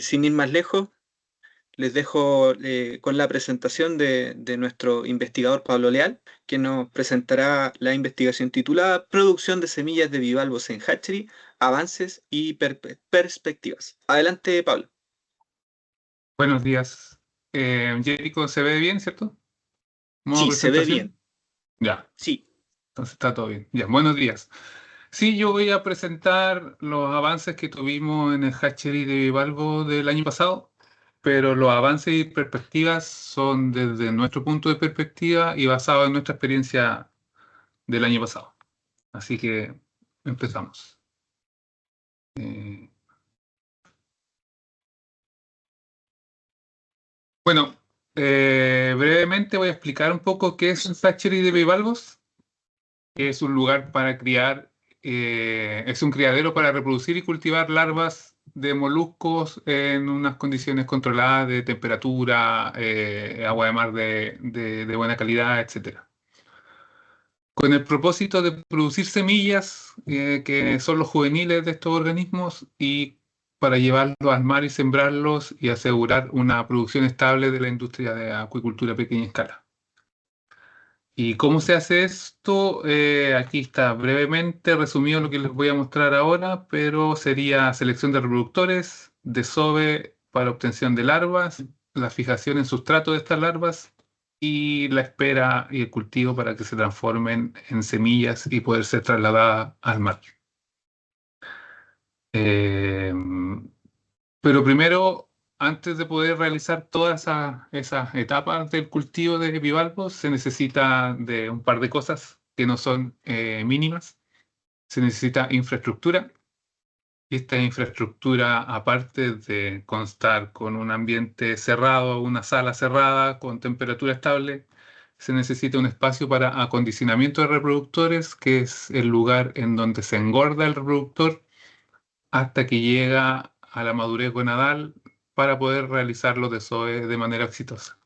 sin ir más lejos, les dejo con la presentación de nuestro investigador Pablo Leal, que nos presentará la investigación titulada Producción de semillas de bivalvos en hatchery, avances y perspectivas. Adelante, Pablo. Buenos días. Jericho, ¿se ve bien, cierto? ¿Modo Sí, se ve bien. presentación? Ya, Sí. entonces está todo bien. Ya, buenos días. Sí, yo voy a presentar los avances que tuvimos en el hatchery de bivalvo del año pasado, pero los avances y perspectivas son desde nuestro punto de perspectiva y basados en nuestra experiencia del año pasado. Así que empezamos. Eh, bueno, brevemente voy a explicar un poco qué es un hatchery de bivalvos. Es un lugar para criar, es un criadero para reproducir y cultivar larvas de moluscos en unas condiciones controladas de temperatura, agua de mar de buena calidad, etcétera. Con el propósito de producir semillas, que son los juveniles de estos organismos, y para llevarlos al mar y sembrarlos y asegurar una producción estable de la industria de acuicultura a pequeña escala. ¿Y cómo se hace esto? Aquí está brevemente resumido lo que les voy a mostrar ahora, pero sería selección de reproductores, desove para obtención de larvas, la fijación en sustrato de estas larvas y la espera y el cultivo para que se transformen en semillas y poder ser trasladadas al mar. Eh, pero primero, antes de poder realizar todas esas etapas del cultivo de bivalvos, se necesita de un par de cosas que no son mínimas. Se necesita infraestructura. Y esta infraestructura, aparte de constar con un ambiente cerrado, una sala cerrada con temperatura estable, se necesita un espacio para acondicionamiento de reproductores, que es el lugar en donde se engorda el reproductor hasta que llega a la madurez gonadal para poder realizar los desoves de manera exitosa.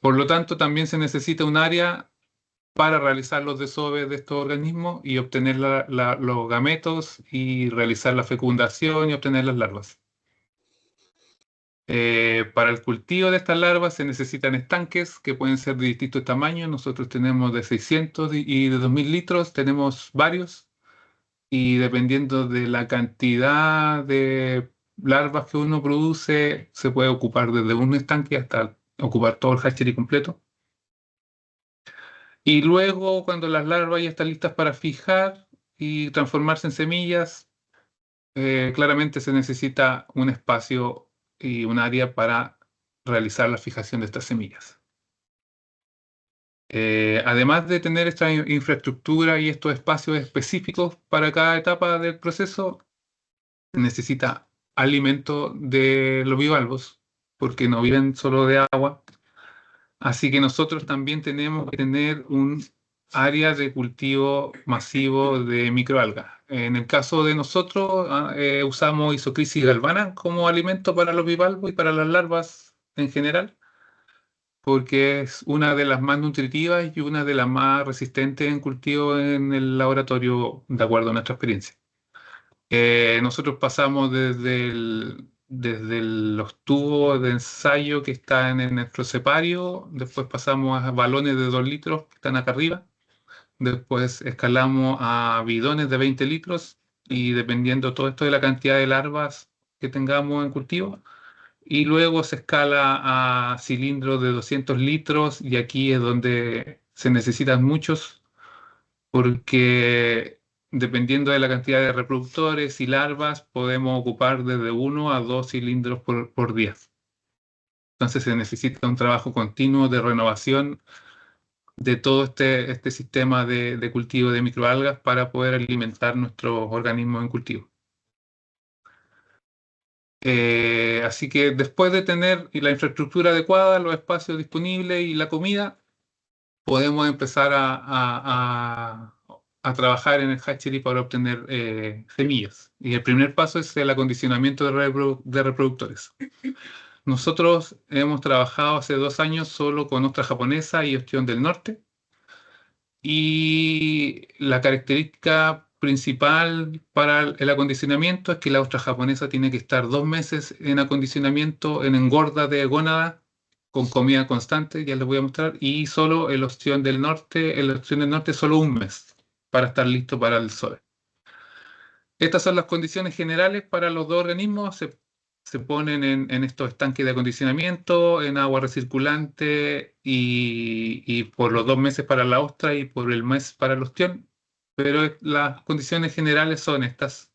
Por lo tanto, también se necesita un área para realizar los desoves de estos organismos y obtener los gametos y realizar la fecundación y obtener las larvas. Para el cultivo de estas larvas se necesitan estanques que pueden ser de distintos tamaños. Nosotros tenemos de 600 y de 2000 litros, tenemos varios. Y dependiendo de la cantidad de larvas que uno produce, se puede ocupar desde un estanque hasta ocupar todo el hatchery completo. Y luego, cuando las larvas ya están listas para fijar y transformarse en semillas, claramente se necesita un espacio y un área para realizar la fijación de estas semillas. Además de tener esta infraestructura y estos espacios específicos para cada etapa del proceso, necesita alimento de los bivalvos, porque no viven solo de agua. Así que nosotros también tenemos que tener un área de cultivo masivo de microalgas. En el caso de nosotros, usamos Isocrisis galvana como alimento para los bivalvos y para las larvas en general, porque es una de las más nutritivas y una de las más resistentes en cultivo en el laboratorio, de acuerdo a nuestra experiencia. Nosotros pasamos desde los tubos de ensayo que están en nuestro cepario, después pasamos a balones de 2 litros que están acá arriba, después escalamos a bidones de 20 litros y dependiendo todo esto de la cantidad de larvas que tengamos en cultivo, y luego se escala a cilindros de 200 litros y aquí es donde se necesitan muchos porque dependiendo de la cantidad de reproductores y larvas, podemos ocupar desde 1 a 2 cilindros por día. Entonces se necesita un trabajo continuo de renovación de todo este sistema de cultivo de microalgas para poder alimentar nuestros organismos en cultivo. Así que después de tener la infraestructura adecuada, los espacios disponibles y la comida, podemos empezar a trabajar en el hatchery para obtener semillas. Y el primer paso es el acondicionamiento de reproductores. Nosotros hemos trabajado hace 2 años solo con ostra japonesa y ostión del norte. Y la característica principal para el acondicionamiento es que la ostra japonesa tiene que estar 2 meses en acondicionamiento, en engorda de gónada, con comida constante, ya les voy a mostrar, y solo en la opción del norte solo 1 mes para estar listo para el SOE. Estas son las condiciones generales para los dos organismos. Se ponen en estos estanques de acondicionamiento, en agua recirculante y por los 2 meses para la ostra y por el mes para el ostión. Pero las condiciones generales son estas.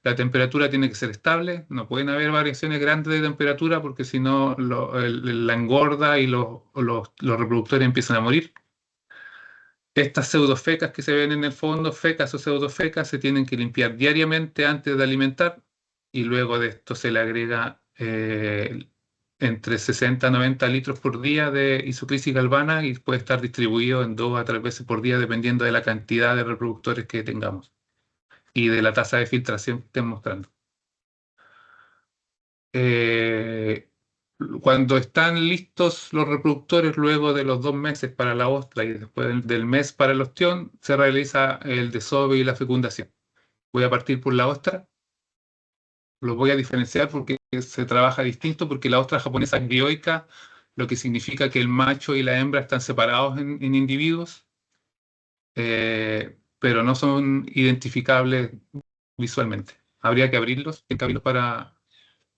La temperatura tiene que ser estable, no pueden haber variaciones grandes de temperatura porque si no la engorda y los reproductores empiezan a morir. Estas pseudofecas que se ven en el fondo, fecas o pseudofecas, se tienen que limpiar diariamente antes de alimentar y luego de esto se le agrega entre 60 a 90 litros por día de isocrisis galvana y puede estar distribuido en 2 a 3 veces por día dependiendo de la cantidad de reproductores que tengamos y de la tasa de filtración que estén mostrando. Eh, Cuando están listos los reproductores, luego de los 2 meses para la ostra y después del mes para el ostión, se realiza el desove y la fecundación. Voy a partir por la ostra. Los voy a diferenciar porque se trabaja distinto, porque la ostra japonesa es dioica, lo que significa que el macho y la hembra están separados en individuos, pero no son identificables visualmente. Habría que abrirlos, para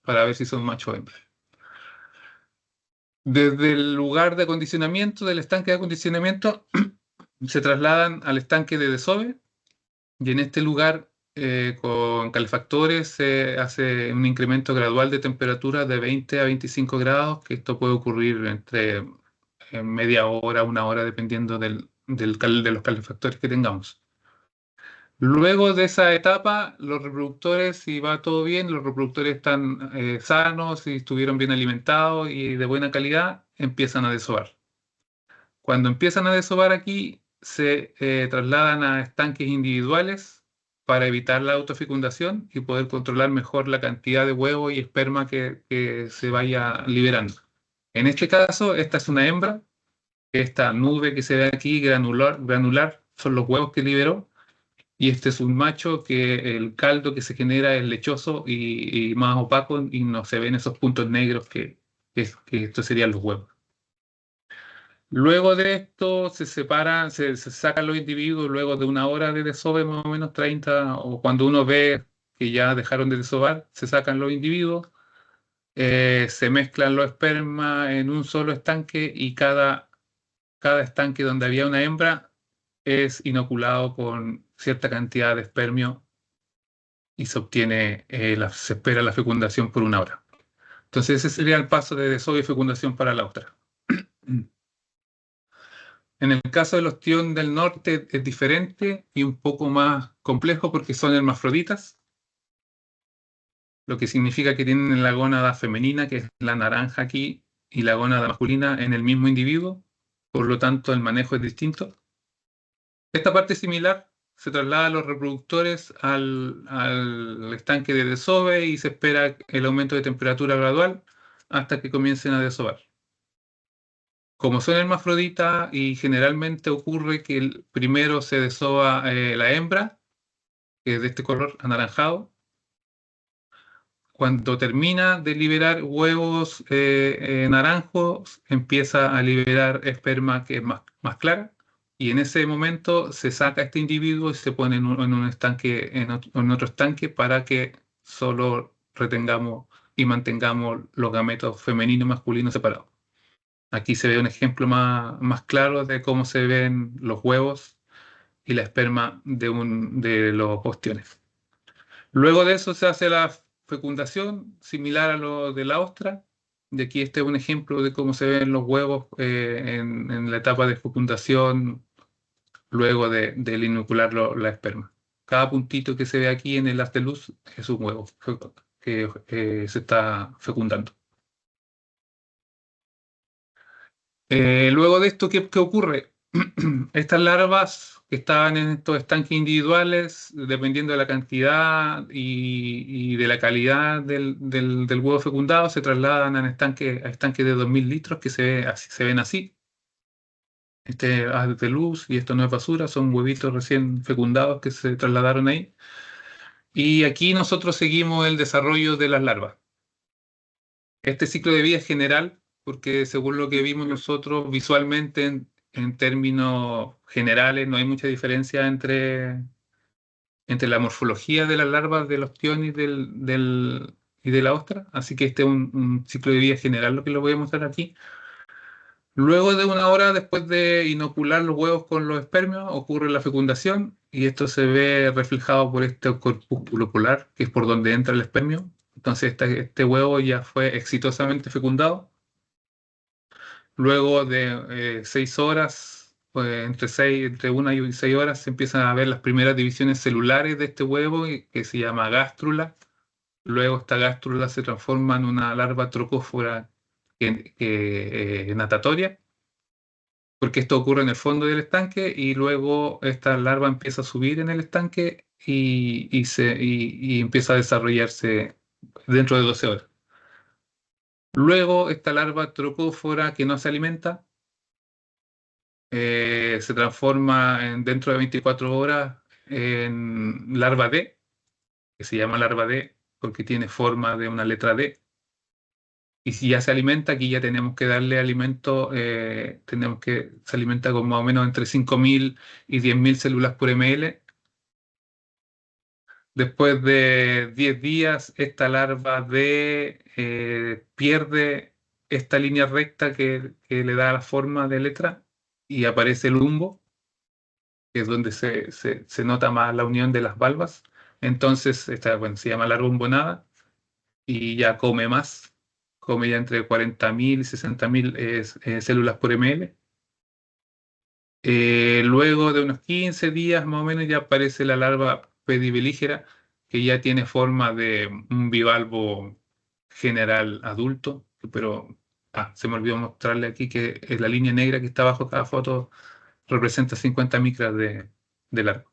ver si son macho o hembra. Desde el lugar de acondicionamiento, del estanque de acondicionamiento, se trasladan al estanque de desove y en este lugar, con calefactores, se hace un incremento gradual de temperatura de 20 a 25 grados, que esto puede ocurrir entre media hora, 1 hora, dependiendo de los calefactores que tengamos. Luego de esa etapa, los reproductores, si va todo bien, los reproductores están sanos y estuvieron bien alimentados y de buena calidad, empiezan a desovar. Cuando empiezan a desovar aquí, se trasladan a estanques individuales para evitar la autofecundación y poder controlar mejor la cantidad de huevo y esperma que se vaya liberando. En este caso, esta es una hembra. Esta nube que se ve aquí, granular, son los huevos que liberó. Y este es un macho que el caldo que se genera es lechoso y más opaco y no se ven esos puntos negros que estos serían los huevos. Luego de esto se separan, se sacan los individuos luego de 1 hora de desove, más o menos 30, o cuando uno ve que ya dejaron de desovar, se sacan los individuos, se mezclan los espermas en un solo estanque y cada estanque donde había una hembra es inoculado con cierta cantidad de espermio y se espera la fecundación por 1 hora. Entonces ese sería el paso de desove y fecundación para la otra. En el caso del ostión del norte es diferente y un poco más complejo porque son hermafroditas, lo que significa que tienen la gónada femenina, que es la naranja aquí, y la gónada masculina en el mismo individuo, por lo tanto el manejo es distinto. Esta parte similar se traslada a los reproductores al estanque de desove y se espera el aumento de temperatura gradual hasta que comiencen a desovar. Como son hermafroditas y generalmente ocurre que primero se desova la hembra, que es de este color anaranjado. Cuando termina de liberar huevos naranjos, empieza a liberar esperma que es más clara. Y en ese momento se saca este individuo y se pone en un estanque, en otro estanque para que solo retengamos y mantengamos los gametos femenino y masculino separados. Aquí se ve un ejemplo más claro de cómo se ven los huevos y la esperma de los ostiones. Luego de eso se hace la fecundación, similar a lo de la ostra. Y aquí este es un ejemplo de cómo se ven los huevos en la etapa de fecundación, luego del inocular la esperma. Cada puntito que se ve aquí en el haz de luz es un huevo que se está fecundando. Luego de esto, ¿qué ocurre? Estas larvas que estaban en estos estanques individuales, dependiendo de la cantidad y de la calidad del huevo fecundado, se trasladan a estanques de 2000 litros que se ven así. Este es haz de luz y esto no es basura, son huevitos recién fecundados que se trasladaron ahí. Y aquí nosotros seguimos el desarrollo de las larvas. Este ciclo de vida es general porque según lo que vimos nosotros visualmente en términos generales no hay mucha diferencia entre la morfología de las larvas del ostión y de la ostra. Así que este es un ciclo de vida general lo que lo voy a mostrar aquí. Luego de una hora después de inocular los huevos con los espermios, ocurre la fecundación y esto se ve reflejado por este corpúsculo polar, que es por donde entra el espermio. Entonces este huevo ya fue exitosamente fecundado. Luego de 6 horas, pues entre 1 y 6 horas, se empiezan a ver las primeras divisiones celulares de este huevo, que se llama gástrula. Luego esta gástrula se transforma en una larva trocófora natatoria porque esto ocurre en el fondo del estanque y luego esta larva empieza a subir en el estanque y empieza a desarrollarse dentro de 12 horas. Luego esta larva trocófora que no se alimenta se transforma dentro de 24 horas en larva D, que se llama larva D porque tiene forma de una letra D. Y si ya se alimenta, aquí ya tenemos que darle alimento, se alimenta con más o menos entre 5.000 y 10.000 células por ml. Después de 10 días, esta larva pierde esta línea recta que le da la forma de letra y aparece el humbo, que es donde se nota más la unión de las valvas. Entonces, bueno, se llama larva umbonada y ya come más, come ya entre 40.000 y 60.000 células por ml. Luego de unos 15 días más o menos ya aparece la larva pedibelígera, que ya tiene forma de un bivalvo general adulto, pero se me olvidó mostrarle aquí que la línea negra que está bajo cada foto representa 50 micras de largo.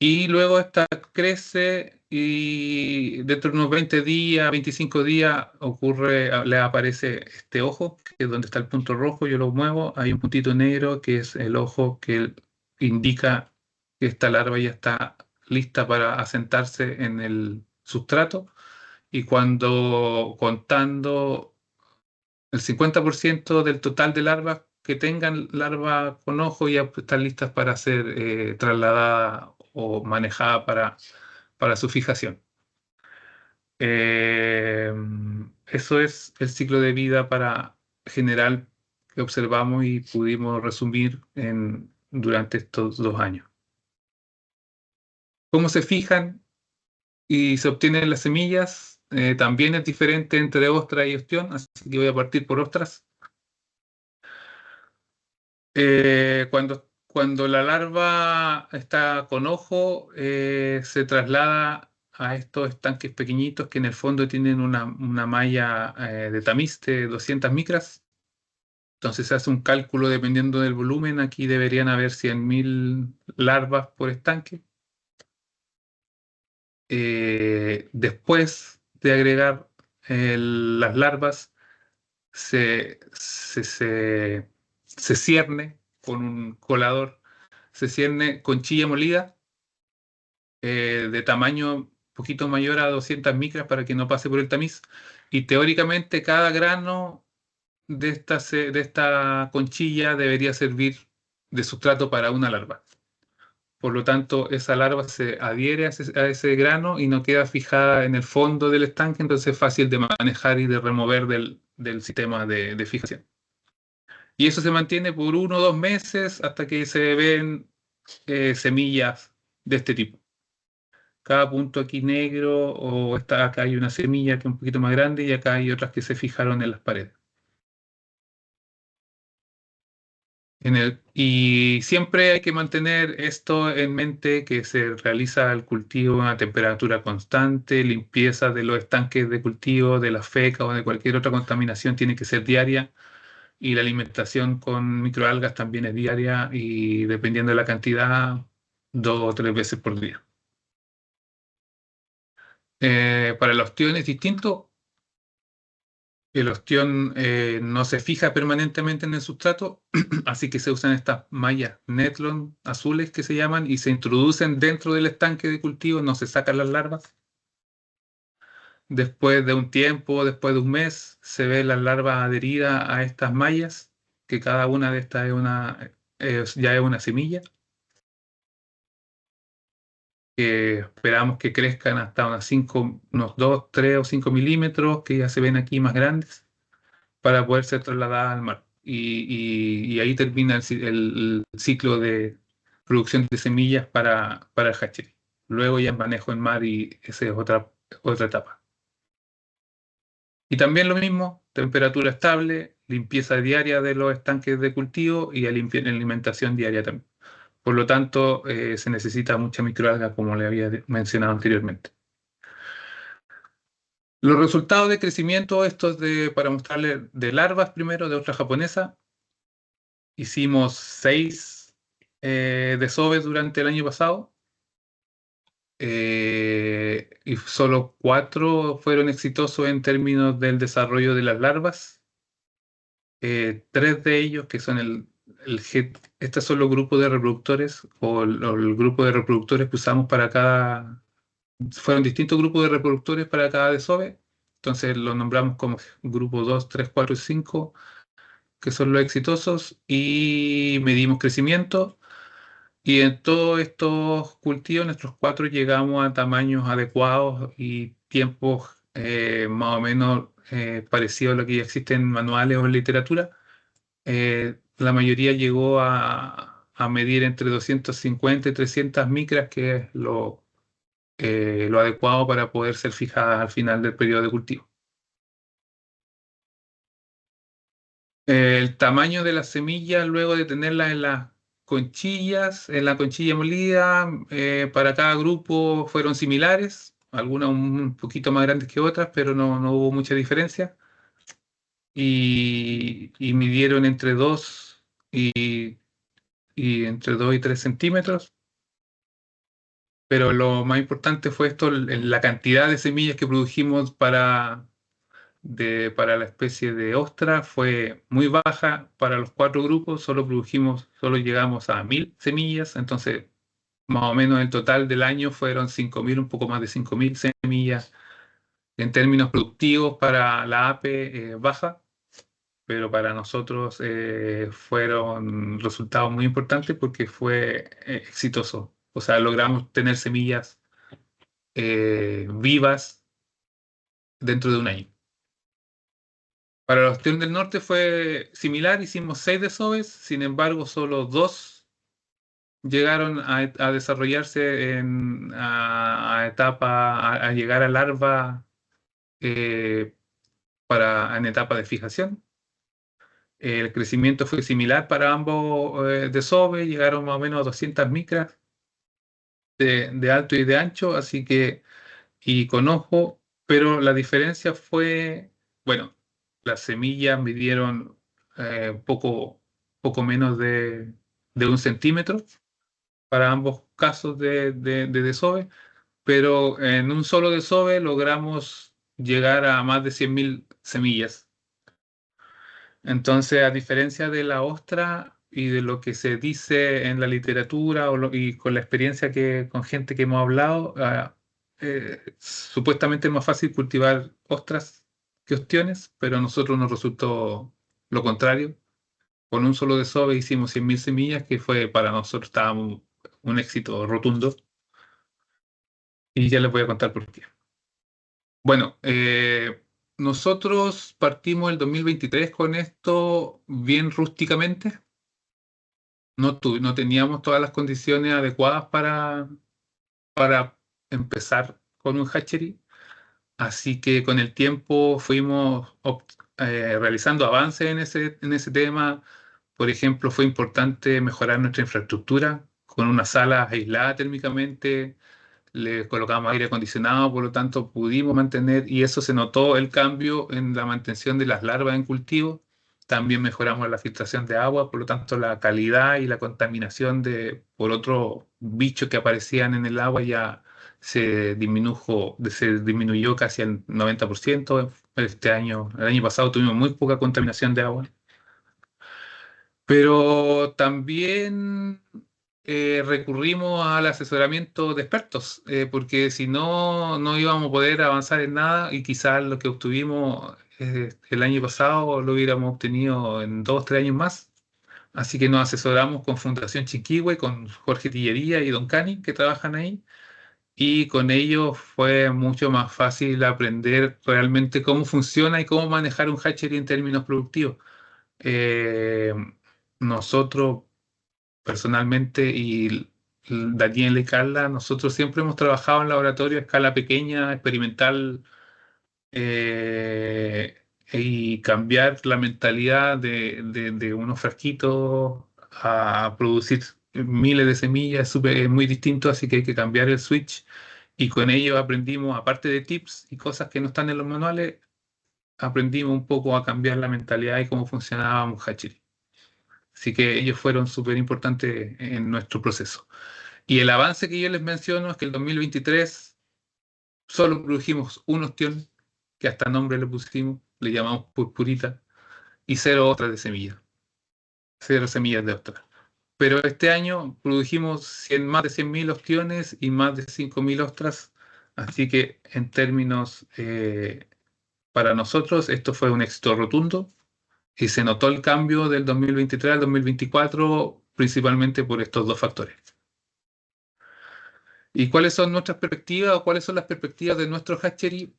Y luego esta crece y dentro de unos 20 días, 25 días, le aparece este ojo, que es donde está el punto rojo, yo lo muevo, hay un puntito negro que es el ojo que indica que esta larva ya está lista para asentarse en el sustrato. Y cuando contando el 50% del total de larvas que tengan larvas con ojo ya están listas para ser trasladadas o manejadas para su fijación. Eh, Eso es el ciclo de vida general que observamos y pudimos resumir durante estos 2 años. ¿Cómo se fijan y se obtienen las semillas? También es diferente entre ostra y ostión, así que voy a partir por ostras. Cuando la larva está con ojo, se traslada a estos estanques pequeñitos que en el fondo tienen una malla de tamiz de 200 micras. Entonces se hace un cálculo dependiendo del volumen. Aquí deberían haber 100.000 larvas por estanque. Después de agregar las larvas, se cierne con un colador, se cierne con chilla molida de tamaño un poquito mayor a 200 micras para que no pase por el tamiz. Y teóricamente cada grano de esta conchilla debería servir de sustrato para una larva. Por lo tanto, esa larva se adhiere a ese grano y no queda fijada en el fondo del estanque, entonces es fácil de manejar y de remover del sistema de fijación. Y eso se mantiene por 1 o 2 meses hasta que se ven semillas de este tipo. Cada punto aquí negro, acá hay una semilla que es un poquito más grande y acá hay otras que se fijaron en las paredes. Y siempre hay que mantener esto en mente, que se realiza el cultivo a temperatura constante, limpieza de los estanques de cultivo, de la feca o de cualquier otra contaminación tiene que ser diaria. Y la alimentación con microalgas también es diaria y dependiendo de la cantidad, 2 o 3 veces por día. Para el ostión es distinto. El ostión no se fija permanentemente en el sustrato, así que se usan estas mallas Netlon azules que se llaman y se introducen dentro del estanque de cultivo, no se sacan las larvas. Después de un tiempo, después de un mes, se ve las larvas adheridas a estas mallas, que cada una de estas ya es una semilla, que esperamos que crezcan hasta unos 2, 3 o 5 milímetros, que ya se ven aquí más grandes, para poder ser trasladadas al mar. Y ahí termina el ciclo de producción de semillas para el hatchery. Luego ya manejo en mar y esa es otra etapa. Y también lo mismo, temperatura estable, limpieza diaria de los estanques de cultivo y alimentación diaria también. Por lo tanto, se necesita mucha microalga, como le había mencionado anteriormente. Los resultados de crecimiento, para mostrarles de larvas primero, de otra japonesa, hicimos 6 desoves durante el año pasado y solo 4 fueron exitosos en términos del desarrollo de las larvas. 3 de ellos, que son estos son los grupos de reproductores o el grupo de reproductores que usamos para fueron distintos grupos de reproductores para cada desove. Entonces los nombramos como grupo 2, 3, 4 y 5, que son los exitosos, y medimos crecimiento. Y en todos estos cultivos, nuestros 4 llegamos a tamaños adecuados y tiempos más o menos parecidos a lo que ya existe en manuales o en literatura. La mayoría llegó a medir entre 250 y 300 micras, que es lo adecuado para poder ser fijada al final del periodo de cultivo. El tamaño de las semillas, luego de tenerlas en la conchilla molida, para cada grupo fueron similares, algunas un poquito más grandes que otras, pero no hubo mucha diferencia. Y midieron y, entre 2 y 3 centímetros. Pero lo más importante fue la cantidad de semillas que produjimos para la especie de ostra fue muy baja para los 4 grupos, solo llegamos a 1000 semillas, entonces más o menos el total del año fueron 5000, un poco más de 5000 semillas en términos productivos para la APE baja, pero para nosotros fueron resultados muy importantes porque fue exitoso. O sea, logramos tener semillas vivas dentro de un año. Para la Ostión del Norte fue similar, hicimos 6 desoves, sin embargo, solo 2 llegaron a desarrollarse a llegar a larva eh, en etapa de fijación. El crecimiento fue similar para ambos desoves, llegaron más o menos a 200 micras de alto y de ancho, así que, y con ojo, pero la diferencia fue, bueno, las semillas midieron poco menos de 1 centímetro para ambos casos de desove, pero en un solo desove logramos llegar a más de 100.000 semillas. Entonces, a diferencia de la ostra y de lo que se dice en la literatura y con la experiencia con gente que hemos hablado, supuestamente es más fácil cultivar ostras que ostiones, pero a nosotros nos resultó lo contrario. Con un solo desove hicimos 100.000 semillas, que fue para nosotros estaba un éxito rotundo. Y ya les voy a contar por qué. Bueno, nosotros partimos el 2023 con esto bien rústicamente. No teníamos todas las condiciones adecuadas para empezar con un hatchery. Así que con el tiempo fuimos realizando avances en ese tema. Por ejemplo, fue importante mejorar nuestra infraestructura con una sala aislada térmicamente. Le colocamos aire acondicionado, por lo tanto pudimos mantener, y eso se notó el cambio en la mantención de las larvas en cultivo. También mejoramos la filtración de agua, por lo tanto la calidad y la contaminación por otros bichos que aparecían en el agua se disminuyó casi al 90%. Este año, el año pasado tuvimos muy poca contaminación de agua. Pero también recurrimos al asesoramiento de expertos, porque si no, no íbamos a poder avanzar en nada y quizás lo que obtuvimos el año pasado lo hubiéramos obtenido en 2 o 3 años más. Así que nos asesoramos con Fundación Chiquihue, con Jorge Tillería y Don Cani, que trabajan ahí, y con ellos fue mucho más fácil aprender realmente cómo funciona y cómo manejar un hatchery en términos productivos. Eh, Nosotros personalmente Daniel y Carla, nosotros siempre hemos trabajado en laboratorio a escala pequeña, experimental, eh, y cambiar la mentalidad de unos frasquitos a producir miles de semillas es muy distinto, así que hay que cambiar el switch. Y con ello aprendimos, aparte de tips y cosas que no están en los manuales, aprendimos un poco a cambiar la mentalidad y cómo funcionaba un hatchery. Así que ellos fueron súper importantes en nuestro proceso. Y el avance que yo les menciono es que el 2023 solo produjimos un ostión, que hasta nombre le pusimos, le llamamos purpurita, y 0 otras de semilla, 0 semillas de ostra. Pero este año produjimos más de 100.000 ostiones y más de 5.000 ostras, así que en términos, para nosotros, esto fue un éxito rotundo. Y se notó el cambio del 2023 al 2024 principalmente por estos dos factores. ¿Y cuáles son nuestras perspectivas o cuáles son las perspectivas de nuestro hatchery?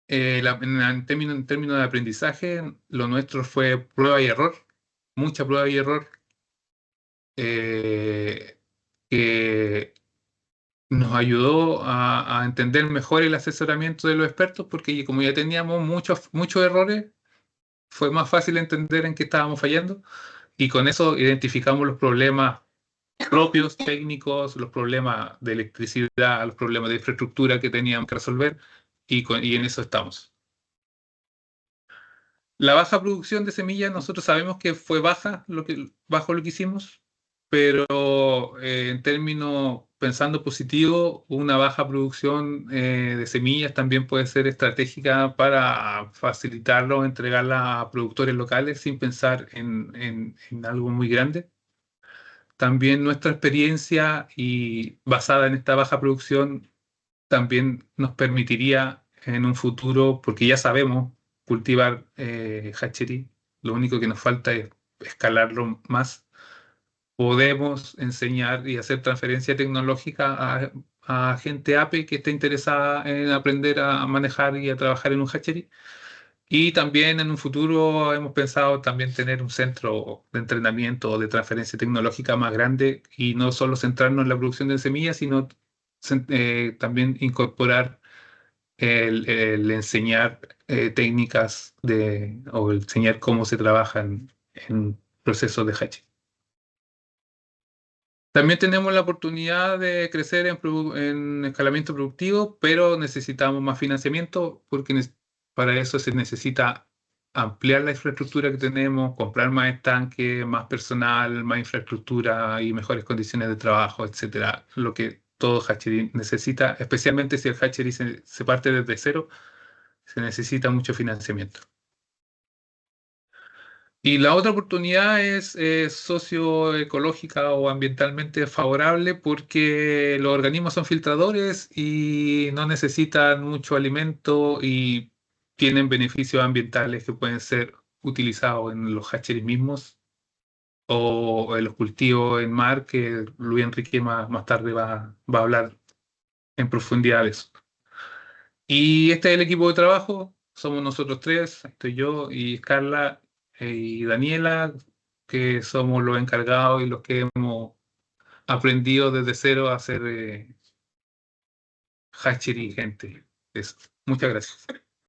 En términos de aprendizaje, lo nuestro fue prueba y error, mucha prueba y error, eh, que nos ayudó a entender mejor el asesoramiento de los expertos, porque como ya teníamos muchos errores, fue más fácil entender en qué estábamos fallando. Y con eso identificamos los problemas propios técnicos, los problemas de electricidad, los problemas de infraestructura que teníamos que resolver, y en eso estamos. La baja producción de semillas, nosotros sabemos que fue bajo lo que hicimos, pero en términos, pensando positivo, una baja producción de semillas también puede ser estratégica para facilitarlo, entregarla a productores locales sin pensar en algo muy grande. También nuestra experiencia y basada en esta baja producción también nos permitiría en un futuro, porque ya sabemos cultivar hatchery, lo único que nos falta es escalarlo más. Podemos enseñar y hacer transferencia tecnológica a gente APE que esté interesada en aprender a manejar y a trabajar en un hatchery. Y también en un futuro hemos pensado también tener un centro de entrenamiento o de transferencia tecnológica más grande y no solo centrarnos en la producción de semillas, sino también incorporar el enseñar técnicas o el enseñar cómo se trabaja en procesos de hatching. También tenemos la oportunidad de crecer en escalamiento productivo, pero necesitamos más financiamiento porque para eso se necesita ampliar la infraestructura que tenemos, comprar más estanques, más personal, más infraestructura y mejores condiciones de trabajo, etcétera. Lo que todo hatchery necesita, especialmente si el hatchery se parte desde cero, se necesita mucho financiamiento. Y la otra oportunidad es socioecológica o ambientalmente favorable porque los organismos son filtradores y no necesitan mucho alimento y tienen beneficios ambientales que pueden ser utilizados en los hatcheries mismos o en los cultivos en mar, que Luis Enrique más tarde va a hablar en profundidad de eso. Y este es el equipo de trabajo, somos nosotros tres, estoy yo y Carla y Daniela, que somos los encargados y los que hemos aprendido desde cero a hacer hatchery, gente. Eso. Muchas gracias.